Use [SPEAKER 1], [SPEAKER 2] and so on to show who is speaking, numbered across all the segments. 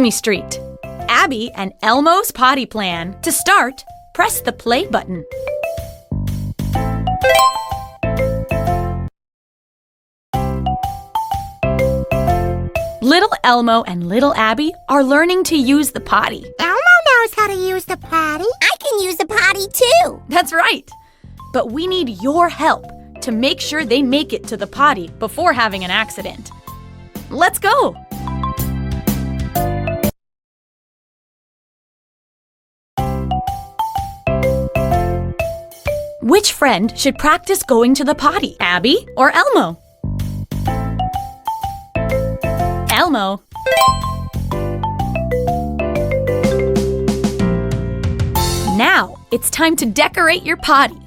[SPEAKER 1] Sesame Street. Abby and Elmo's potty plan. To start, press the play button. Little Elmo and little Abby are learning to use the potty.
[SPEAKER 2] Elmo knows how to use the potty.
[SPEAKER 3] I can use the potty too.
[SPEAKER 1] That's right. But we need your help to make sure they make it to the potty before having an accident. Let's go! Which friend should practice going to the potty, Abby or Elmo? Elmo. Now, it's time to decorate your potty.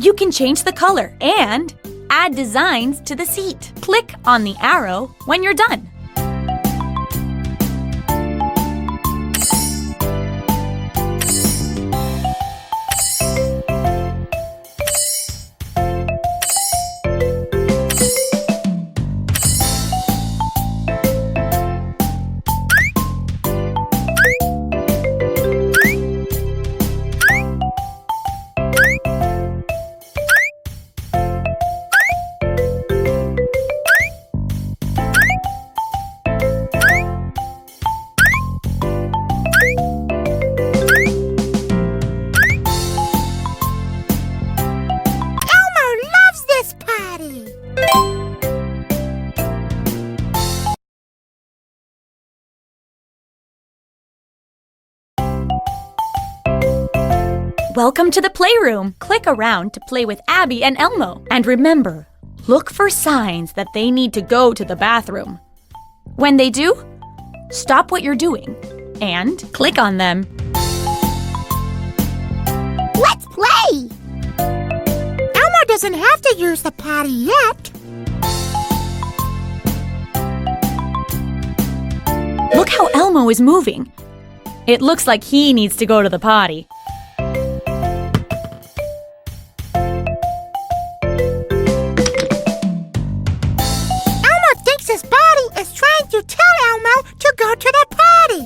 [SPEAKER 1] You can change the color and add designs to the seat. Click on the arrow when you're done. Welcome to the playroom. Click around to play with Abby and Elmo. And remember, look for signs that they need to go to the bathroom. When they do, stop what you're doing and click on them.
[SPEAKER 2] Let's play! Elmo doesn't have to use the potty yet.
[SPEAKER 1] Look how Elmo is moving. It looks like he needs to go to the potty.
[SPEAKER 2] His body is trying to tell Elmo to go to the potty.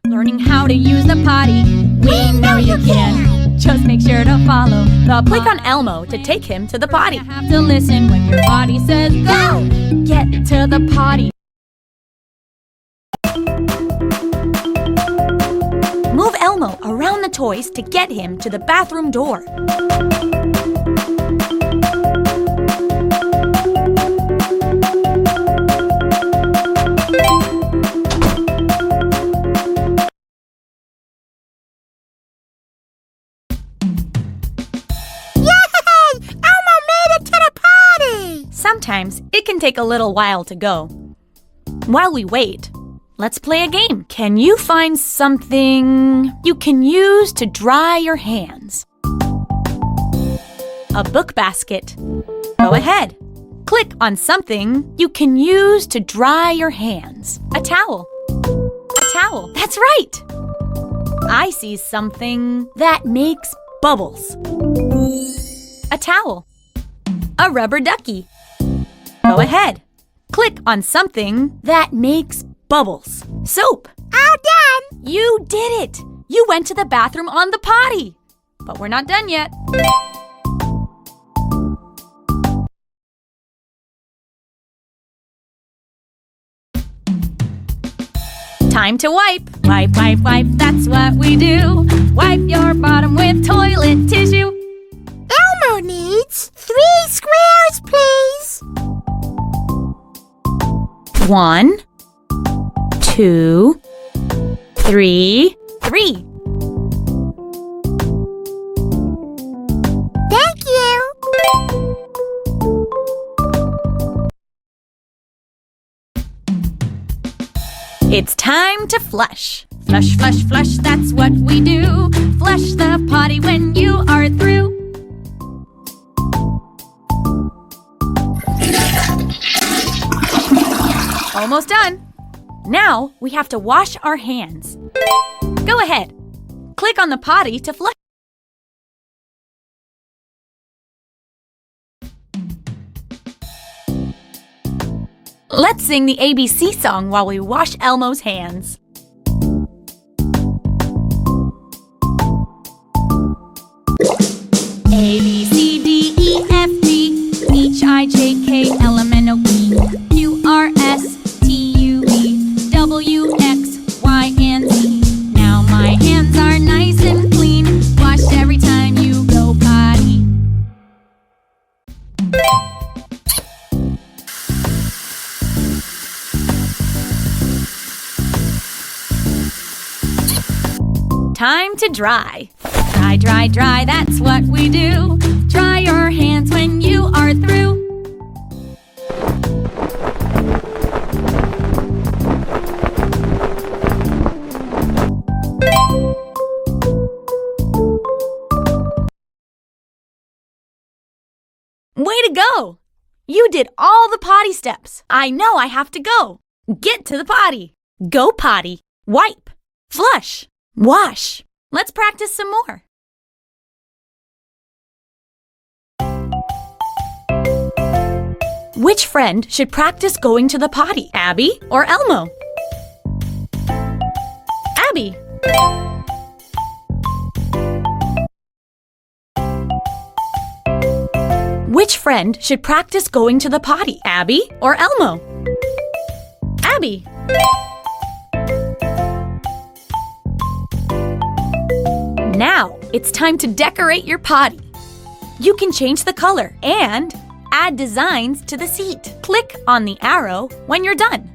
[SPEAKER 1] Learning how to use the potty, we know you can. Just make sure to follow the Click on Elmo to take him to the potty. You have to listen when your body says go. Get to the potty. Move Elmo around the toys to get him to the bathroom door. Sometimes it can take a little while to go. While we wait, let's play a game. Can you find something you can use to dry your hands? A book basket. Go ahead. Click on something you can use to dry your hands. A towel. A towel. That's right. I see something that makes bubbles. A towel. A rubber ducky. Go ahead. Click on something that makes bubbles. Soap.
[SPEAKER 2] All done.
[SPEAKER 1] You did it. You went to the bathroom on the potty. But we're not done yet. Time to wipe. Wipe, wipe, wipe. That's what we do. Wipe your bottom with toilet tissue.
[SPEAKER 2] Elmo needs 3 squares, please.
[SPEAKER 1] 1, 2, 3. 3.
[SPEAKER 2] Thank you.
[SPEAKER 1] It's time to flush. Flush, flush, flush, that's what we do. Flush the potty when you are through. Almost done. Now we have to wash our hands. Go ahead. Click on the potty to flush. Let's sing the ABC song while we wash Elmo's hands. A, B, C, D, E, F, G, H, I, J, K, L, M, N, O, P, Q, R, S, T, U, V, W, X, Y, and Z. Now my hands are nice and clean, washed every time you go potty. Time to dry. Dry, dry, dry, that's what we do. Dry your hands when you are through. Way to go! You did all the potty steps. I know I have to go. Get to the potty. Go potty. Wipe. Flush. Wash. Let's practice some more. Which friend should practice going to the potty? Abby or Elmo? Abby. Which friend should practice going to the potty? Abby or Elmo? Abby. Now, it's time to decorate your potty. You can change the color and add designs to the seat. Click on the arrow when you're done.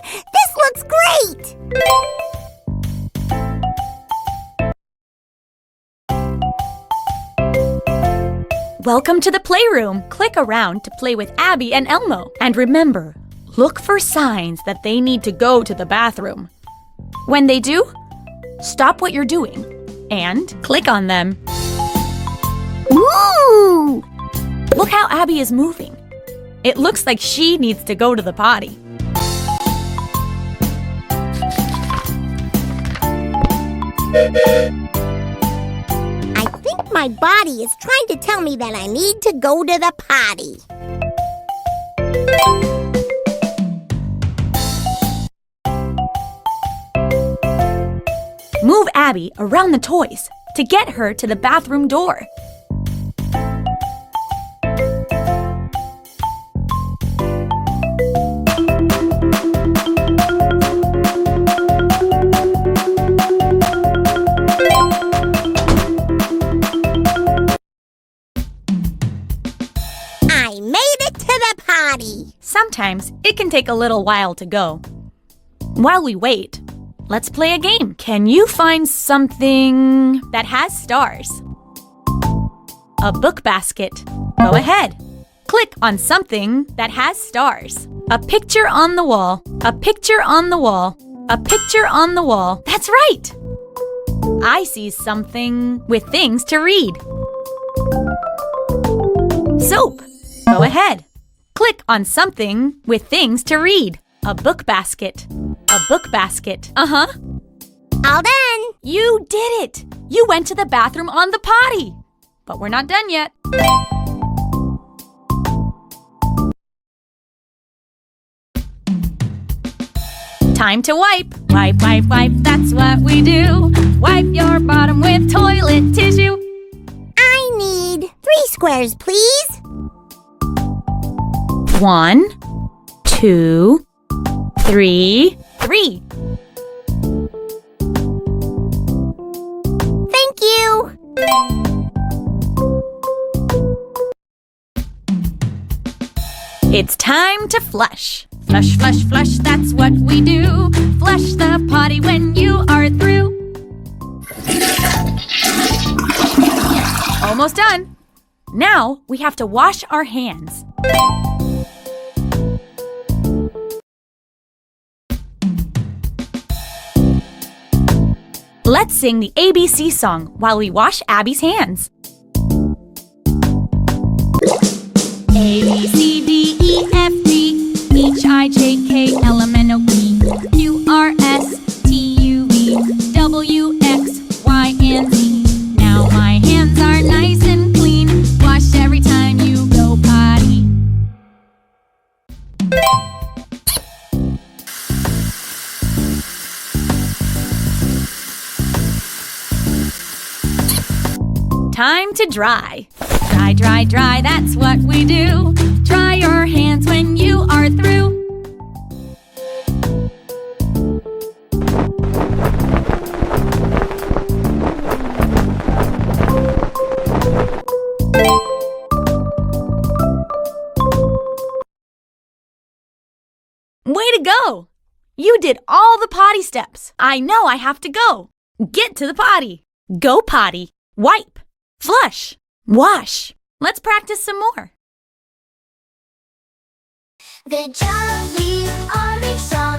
[SPEAKER 3] This looks great!
[SPEAKER 1] Welcome to the playroom. Click around to play with Abby and Elmo. And remember, look for signs that they need to go to the bathroom. When they do, stop what you're doing and click on them.
[SPEAKER 3] Ooh!
[SPEAKER 1] Look how Abby is moving. It looks like she needs to go to the potty.
[SPEAKER 3] I think my body is trying to tell me that I need to go to the potty.
[SPEAKER 1] Move Abby around the toys to get her to the bathroom door.
[SPEAKER 3] I made it to the potty.
[SPEAKER 1] Sometimes it can take a little while to go. While we wait, let's play a game. Can you find something that has stars? A book basket. Go ahead. Click on something that has stars. A picture on the wall. A picture on the wall. A picture on the wall. That's right! I see something with things to read. Soap. Go ahead. Click on something with things to read. A book basket. A book basket. Uh-huh.
[SPEAKER 3] All done.
[SPEAKER 1] You did it! You went to the bathroom on the potty! But we're not done yet. Time to wipe. Wipe, wipe, wipe, that's what we do. Wipe your bottom with toilet tissue.
[SPEAKER 3] I need 3 squares, please.
[SPEAKER 1] 1, 2, 3. 3.
[SPEAKER 3] Thank you.
[SPEAKER 1] It's time to flush. Flush, flush, flush, that's what we do. Flush the potty when you are through. Almost done. Now we have to wash our hands. Let's sing the ABC song while we wash Abby's hands. A, B, C, D, E, F, G, H, I, J, K, L, M, N, O, P, Q, R, S, T, U, V, W, X, Y, and Z. Now my hands are nice and clean. Wash every time you go potty. Time to dry. Dry, dry, dry, that's what we do. Dry your hands when you are through. Way to go! You did all the potty steps. I know I have to go. Get to the potty. Go potty. Wipe. Flush. Wash. Let's practice some more.
[SPEAKER 4] The Jolly Army song.